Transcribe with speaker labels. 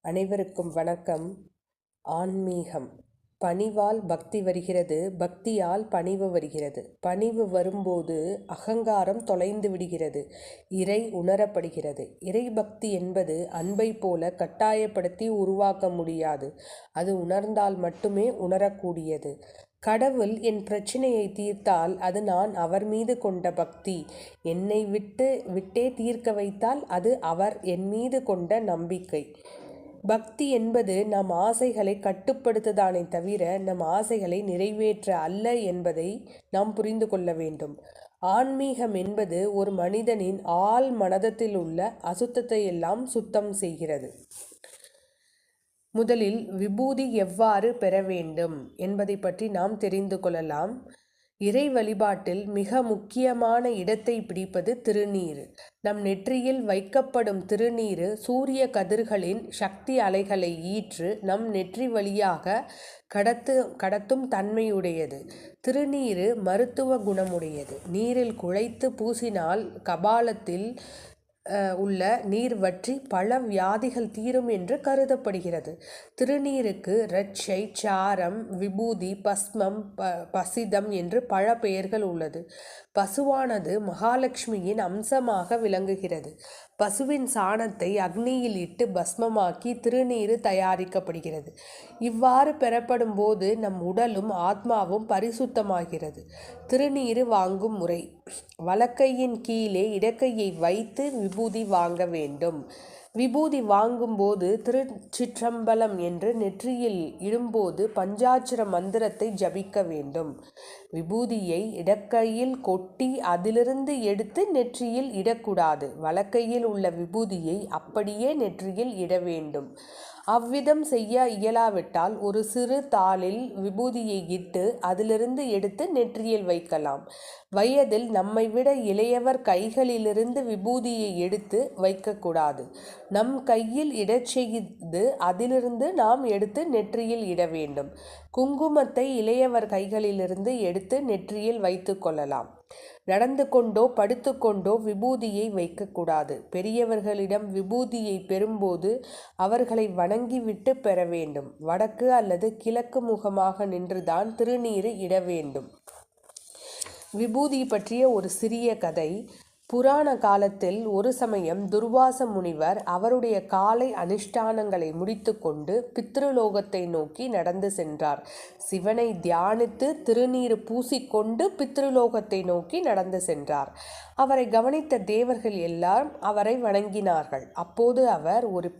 Speaker 1: அனைவருக்கும் வணக்கம். ஆன்மீகம். பணிவால் பக்தி வருகிறது, பக்தியால் பணிவு வருகிறது. பணிவு வரும்போது அகங்காரம் தொலைந்து விடுகிறது, இறை உணரப்படுகிறது. இறை பக்தி என்பது அன்பை போல கட்டாயப்படுத்தி உருவாக்க முடியாது, அது உணர்ந்தால் மட்டுமே உணரக்கூடியது. கடவுள் என் பிரச்சனையை தீர்த்தால் அது நான் அவர் மீது கொண்ட பக்தி, என்னை விட்டே தீர்க்க வைத்தால் அது அவர் என் மீது கொண்ட நம்பிக்கை. பக்தி என்பது நம் ஆசைகளை கட்டுப்படுத்துதானே தவிர நம் ஆசைகளை நிறைவேற்ற அல்ல என்பதை நாம் புரிந்து கொள்ள வேண்டும். ஆன்மீகம் என்பது ஒரு மனிதனின் ஆழ் மனதத்தில் உள்ள அசுத்தத்தை எல்லாம் சுத்தம் செய்கிறது. முதலில் விபூதி எவ்வாறு பெற வேண்டும் என்பதை பற்றி நாம் தெரிந்து கொள்ளலாம். இறை வழிபாட்டில் மிக முக்கியமான இடத்தை பிடிப்பது திருநீர். நம் நெற்றியில் வைக்கப்படும் திருநீர் சூரிய கதிர்களின் சக்தி அலைகளை ஈற்று நம் நெற்றி வழியாக கடத்தும் தன்மையுடையது. திருநீர் மருத்துவ குணமுடையது. நீரில் குழைத்து பூசினால் கபாலத்தில் உள்ள நீர் வற்றி பல வியாதிகள் தீரும் என்று கருதப்படுகிறது. திருநீருக்கு இரட்சை, சாரம், விபூதி, பஸ்மம், பசிதம் என்று பல பெயர்கள் உள்ளது. பசுவானது மகாலட்சுமியின் அம்சமாக விளங்குகிறது. பசுவின் சாணத்தை அக்னியில் இட்டு பஸ்மமாக்கி திருநீர் தயாரிக்கப்படுகிறது. இவ்வாறு பெறப்படும் போது நம் உடலும் ஆத்மாவும் பரிசுத்தமாகிறது. திருநீர் வாங்கும் முறை: வலக்கையின் கீழே இடக்கையை வைத்து விபூதி வாங்க வேண்டும். விபூதி வாங்கும்போது திருச்சிற்றம்பலம் என்று நெற்றியில் இடும்போது பஞ்சாட்சர மந்திரத்தை ஜபிக்க வேண்டும். விபூதியை இடக்கையில் கொட்டி அதிலிருந்து எடுத்து நெற்றியில் இடக்கூடாது. வலக்கையில் உள்ள விபூதியை அப்படியே நெற்றியில் இட வேண்டும். அவ்விதம் செய்ய இயலாவிட்டால் ஒரு சிறு தாளில் விபூதியை இட்டு அதிலிருந்து எடுத்து நெற்றியில் வைக்கலாம். வயதில் நம்மை விட இளையவர் கைகளிலிருந்து விபூதியை எடுத்து வைக்கக்கூடாது. நம் கையில் இடச் செய்து அதிலிருந்து நாம் எடுத்து நெற்றியில் இட வேண்டும். குங்குமத்தை இளையவர் கைகளிலிருந்து எடுத்து நெற்றியில் வைத்து கொள்ளலாம். நடந்து கொண்டோ படுத்து கொண்டோ விபூதியை வைக்கக்கூடாது. பெரியவர்களிடம் விபூதியை பெறும்போது அவர்களை வணங்கிவிட்டு பெற வேண்டும். வடக்கு அல்லது கிழக்கு முகமாக நின்றுதான் திருநீர் இட வேண்டும். விபூதி பற்றிய ஒரு சிறிய கதை. புராண காலத்தில் ஒரு சமயம் துர்வாச முனிவர் அவருடைய காலை அனுஷ்டானங்களை முடித்து கொண்டு பித்ருலோகத்தை நோக்கி நடந்து சென்றார். சிவனை தியானித்து திருநீர் பூசிக்கொண்டு பித்ருலோகத்தை நோக்கி நடந்து சென்றார். அவரை கவனித்த தேவர்கள் எல்லாம் அவரை வணங்கினார்கள். அப்போது அவர் ஒரு